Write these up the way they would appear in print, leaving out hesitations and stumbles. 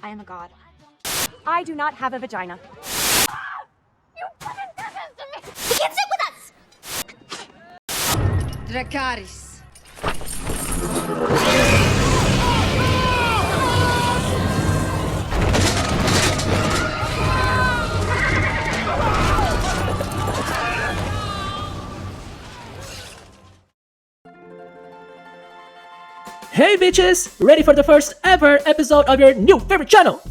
I am a god. I do not have a vagina. You fucking did this to me! He can't sit with us! Dracarys. Hey bitches! Ready for the first ever episode of your new favorite channel?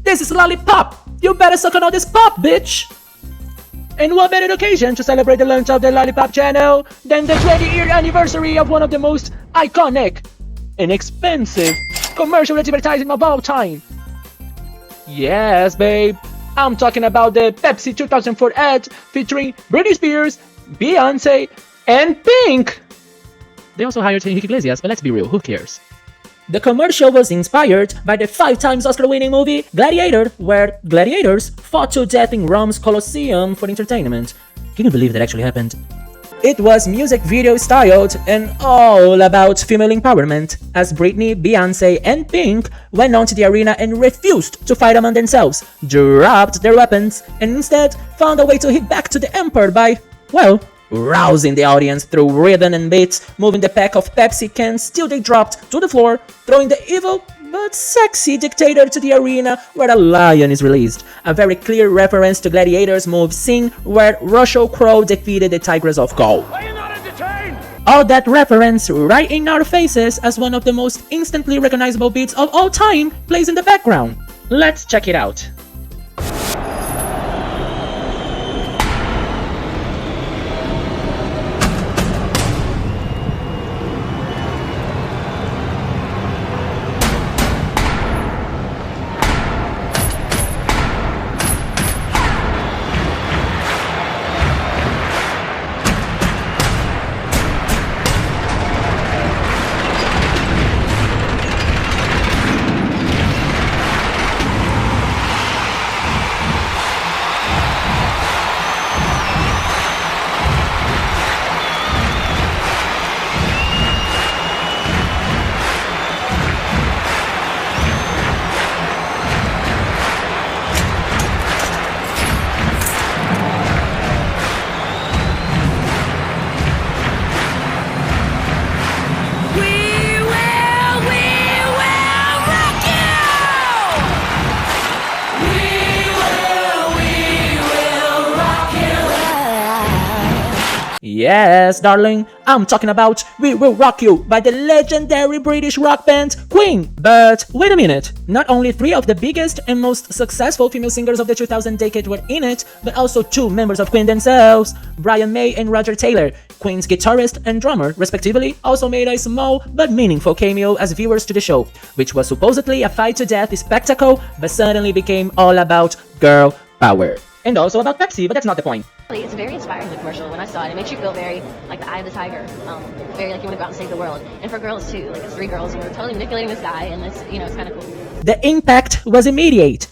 This is Lollipop! You better suck on all this pop, bitch! And what better occasion to celebrate the launch of the Lollipop channel than the 20-year anniversary of one of the most iconic and expensive commercial advertising of all time? Yes, babe! I'm talking about the Pepsi 2004 ad featuring Britney Spears, Beyonce, and Pink! They also hired Enrique Iglesias, but let's be real, who cares? The commercial was inspired by the 5-time Oscar-winning movie Gladiator, where gladiators fought to death in Rome's Colosseum for entertainment. Can you believe that actually happened? It was music video styled and all about female empowerment, as Britney, Beyonce, and Pink went onto the arena and refused to fight among themselves, dropped their weapons, and instead found a way to hit back to the emperor by, well, rousing the audience through rhythm and beats, moving the pack of Pepsi cans till they dropped to the floor, throwing the evil but sexy dictator to the arena where a lion is released. A very clear reference to Gladiator's move scene where Russell Crowe defeated the Tigress of Gaul. Are you not entertained? All that reference right in our faces as one of the most instantly recognizable beats of all time plays in the background. Let's check it out. Yes, darling, I'm talking about We Will Rock You by the legendary British rock band Queen. But wait a minute, not only 3 of the biggest and most successful female singers of the 2000 decade were in it, but also 2 members of Queen themselves, Brian May and Roger Taylor, Queen's guitarist and drummer, respectively, also made a small but meaningful cameo as viewers to the show, which was supposedly a fight-to-death spectacle, but suddenly became all about girl power. And also about Pepsi, but that's not the point. It's very inspiring, the commercial. When I saw it, it makes you feel very like the eye of the tiger. Very like you want to go out and save the world. And for girls too, like it's 3 girls and we're totally manipulating this guy, and it's, you know, it's kind of cool. The impact was immediate.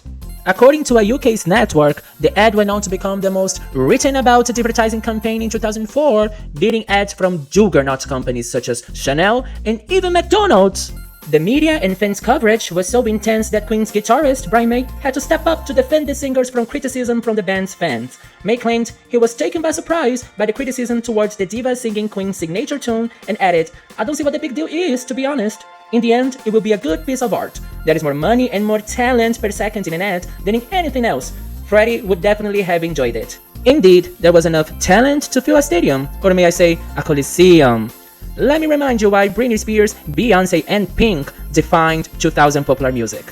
According to a UK's network, the ad went on to become the most written about advertising campaign in 2004, beating ads from juggernaut companies such as Chanel and even McDonald's. The media and fans' coverage was so intense that Queen's guitarist, Brian May, had to step up to defend the singers from criticism from the band's fans. May claimed he was taken by surprise by the criticism towards the diva singing Queen's signature tune and added, "I don't see what the big deal is, to be honest. In the end, it will be a good piece of art. There is more money and more talent per second in an ad than in anything else. Freddie would definitely have enjoyed it." Indeed, there was enough talent to fill a stadium, or may I say, a coliseum. Let me remind you why Britney Spears, Beyonce, and Pink defined 2000 popular music.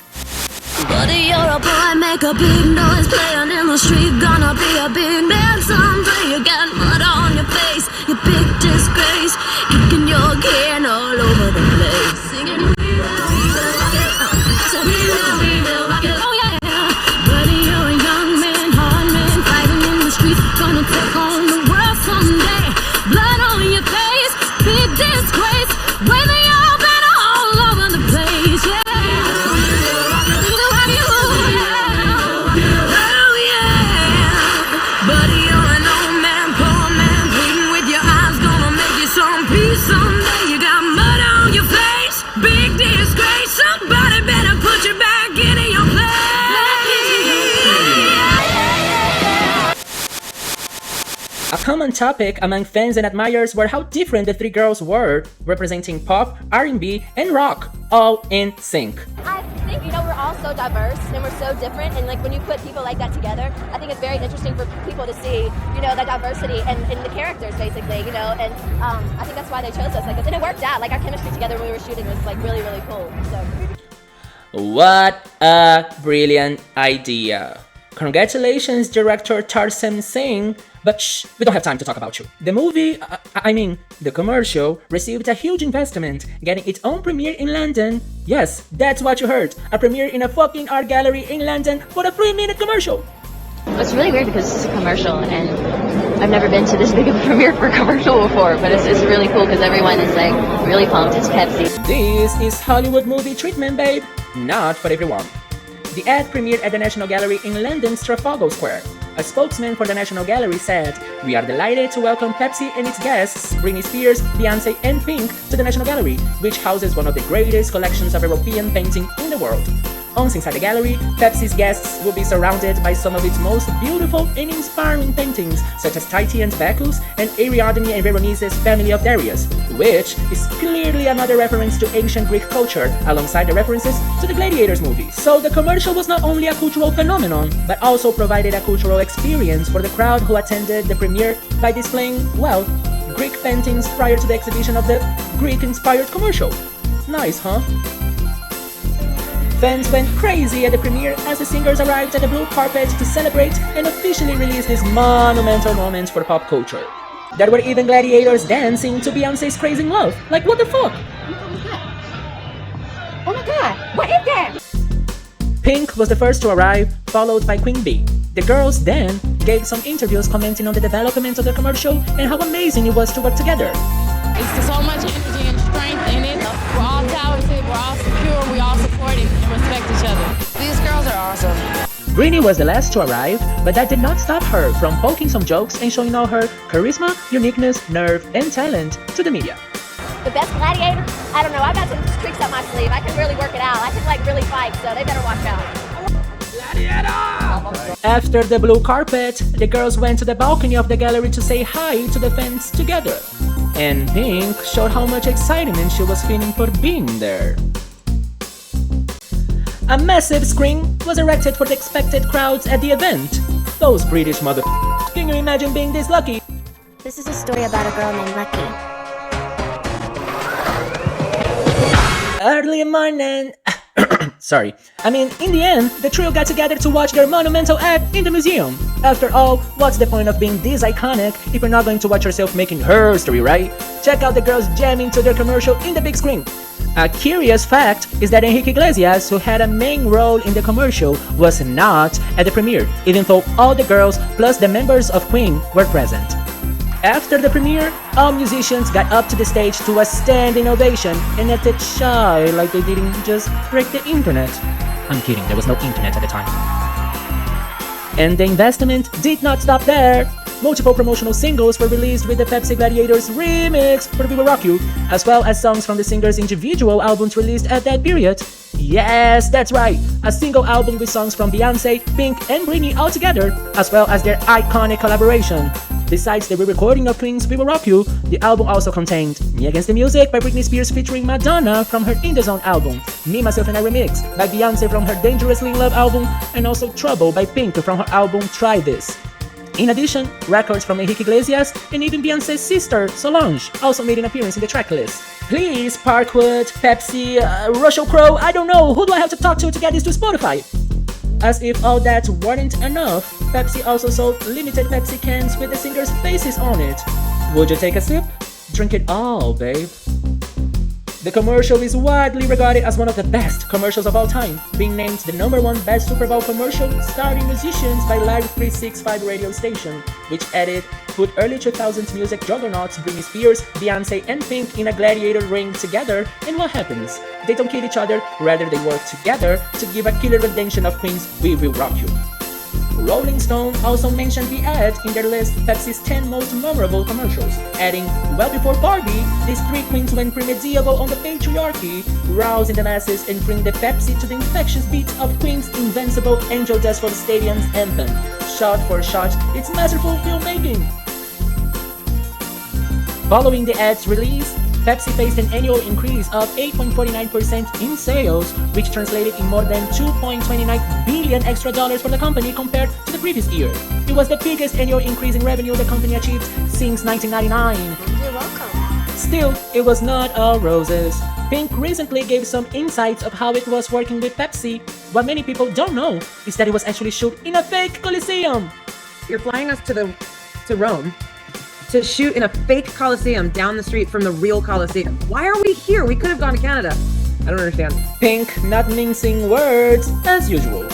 Buddy, you're a boy, make a big noise, playing in the street, gonna be a big man someday. You got mud on your face, you big disgrace, kicking your can all over the place, singing we will rock it, we will rock it, oh yeah. Buddy, you're a young man, hard man, fighting in the street, gonna take on the world someday. Blood on your face, big disgrace, waving your banner all over the place, yeah. Buddy, you're an old man, poor A common topic among fans and admirers were how different the three girls were, representing pop, R&B, and rock, all in sync. I think, we're all so diverse and we're so different, and like when you put people like that together, I think it's very interesting for people to see, the diversity and the characters basically, and I think that's why they chose us like this, and it worked out. Like our chemistry together when we were shooting was like really, really cool. So. What a brilliant idea! Congratulations, director Tarsem Singh. But shh, we don't have time to talk about you. The movie, the commercial, received a huge investment, getting its own premiere in London. Yes, that's what you heard. A premiere in a fucking art gallery in London for a 3-minute commercial. It's really weird because it's a commercial, and I've never been to this big of a premiere for a commercial before, but it's really cool because everyone is like really pumped. It's Pepsi. This is Hollywood movie treatment, babe. Not for everyone. The ad premiered at the National Gallery in London's Trafalgar Square. A spokesman for the National Gallery said, "We are delighted to welcome Pepsi and its guests, Britney Spears, Beyoncé, and Pink, to the National Gallery, which houses one of the greatest collections of European painting in the world." Once inside the gallery, Pepsi's guests will be surrounded by some of its most beautiful and inspiring paintings, such as Titian's Bacchus and Ariadne and Veronice's Family of Darius, which is clearly another reference to ancient Greek culture, alongside the references to the Gladiators movie. So the commercial was not only a cultural phenomenon, but also provided a cultural experience for the crowd who attended the premiere by displaying, well, Greek paintings prior to the exhibition of the Greek-inspired commercial. Nice, huh? Fans went crazy at the premiere as the singers arrived at the blue carpet to celebrate and officially release this monumental moment for pop culture. There were even gladiators dancing to Beyoncé's Crazy in Love. Like, what the fuck? Oh my god, what is that? Pink was the first to arrive, followed by Queen Bee. The girls then gave some interviews commenting on the development of the commercial and how amazing it was to work together. It's so much energy and strength in it. We're all talented, we're all secure, we all support and respect each other. These girls are awesome. Britney was the last to arrive, but that did not stop her from poking some jokes and showing all her charisma, uniqueness, nerve, and talent to the media. The best gladiator? I don't know. I've got some tricks up my sleeve. I can really work it out. I can like really fight, so they better watch out. After the blue carpet, the girls went to the balcony of the gallery to say hi to the fans together. And Pink showed how much excitement she was feeling for being there. A massive screen was erected for the expected crowds at the event. Those British mother... Can you imagine being this lucky? This is a story about a girl named Lucky. Early morning... Sorry. In the end, the trio got together to watch their monumental ad in the museum. After all, what's the point of being this iconic if you're not going to watch yourself making history, right? Check out the girls jamming to their commercial in the big screen. A curious fact is that Enrique Iglesias, who had a main role in the commercial, was not at the premiere, even though all the girls plus the members of Queen were present. After the premiere, all musicians got up to the stage to a standing ovation and acted shy like they didn't just break the internet. I'm kidding, there was no internet at the time. And the investment did not stop there. Multiple promotional singles were released with the Pepsi Gladiators remix for We Will Rock You, as well as songs from the singers' individual albums released at that period. Yes, that's right, a single album with songs from Beyoncé, Pink, and Britney all together, as well as their iconic collaboration. Besides the re-recording of Queen's We Will Rock You, the album also contained Me Against the Music by Britney Spears featuring Madonna from her In The Zone album, Me, Myself and I Remix by Beyoncé from her Dangerously in Love album, and also Trouble by Pink from her album Try This. In addition, records from Enrique Iglesias and even Beyoncé's sister, Solange, also made an appearance in the tracklist. Please, Parkwood, Pepsi, Russell Crowe, I don't know, who do I have to talk to get this to Spotify? As if all that weren't enough, Pepsi also sold limited Pepsi cans with the singers' faces on it. Would you take a sip? Drink it all, babe. The commercial is widely regarded as one of the best commercials of all time, being named the #1 best Super Bowl commercial starring musicians by Live 365 radio station, which put early 2000s music juggernauts Britney Spears, Beyoncé, and Pink in a gladiator ring together, and what happens? They don't kill each other, rather they work together to give a killer rendition of Queen's We Will Rock You. Rolling Stone also mentioned the ad in their list of Pepsi's 10 most memorable commercials, adding, well before Barbie, these three queens went pre-medieval on the patriarchy, rousing the masses and bring the Pepsi to the infectious beat of Queen's invincible Angel Dust for the Stadium's anthem. Shot for shot, it's masterful filmmaking. Following the ad's release, Pepsi faced an annual increase of 8.49% in sales, which translated in more than $2.29 billion extra dollars for the company compared to the previous year. It was the biggest annual increase in revenue the company achieved since 1999. You're welcome. Still, it was not all roses. Pink recently gave some insights of how it was working with Pepsi. What many people don't know is that it was actually shot in a fake Coliseum. You're flying us to Rome to shoot in a fake Coliseum down the street from the real Coliseum. Why are we here? We could have gone to Canada. I don't understand. Pink not mincing words as usual.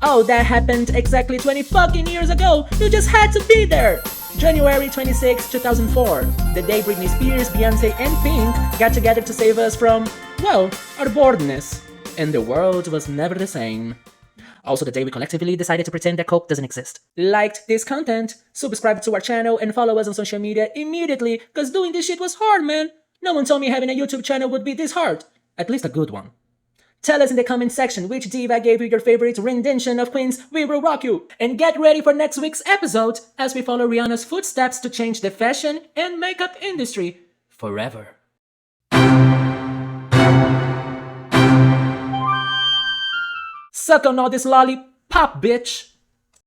Oh, that happened exactly 20 fucking years ago. You just had to be there. January 26, 2004, the day Britney Spears, Beyonce, and Pink got together to save us from, well, our boredness. And the world was never the same. Also the day we collectively decided to pretend that Coke doesn't exist. Liked this content? Subscribe to our channel and follow us on social media immediately, cause doing this shit was hard, man. No one told me having a YouTube channel would be this hard. At least a good one. Tell us in the comment section which diva gave you your favorite rendition of Queen's We Will Rock You. And get ready for next week's episode as we follow Rihanna's footsteps to change the fashion and makeup industry forever. Suck on all this lollipop, bitch!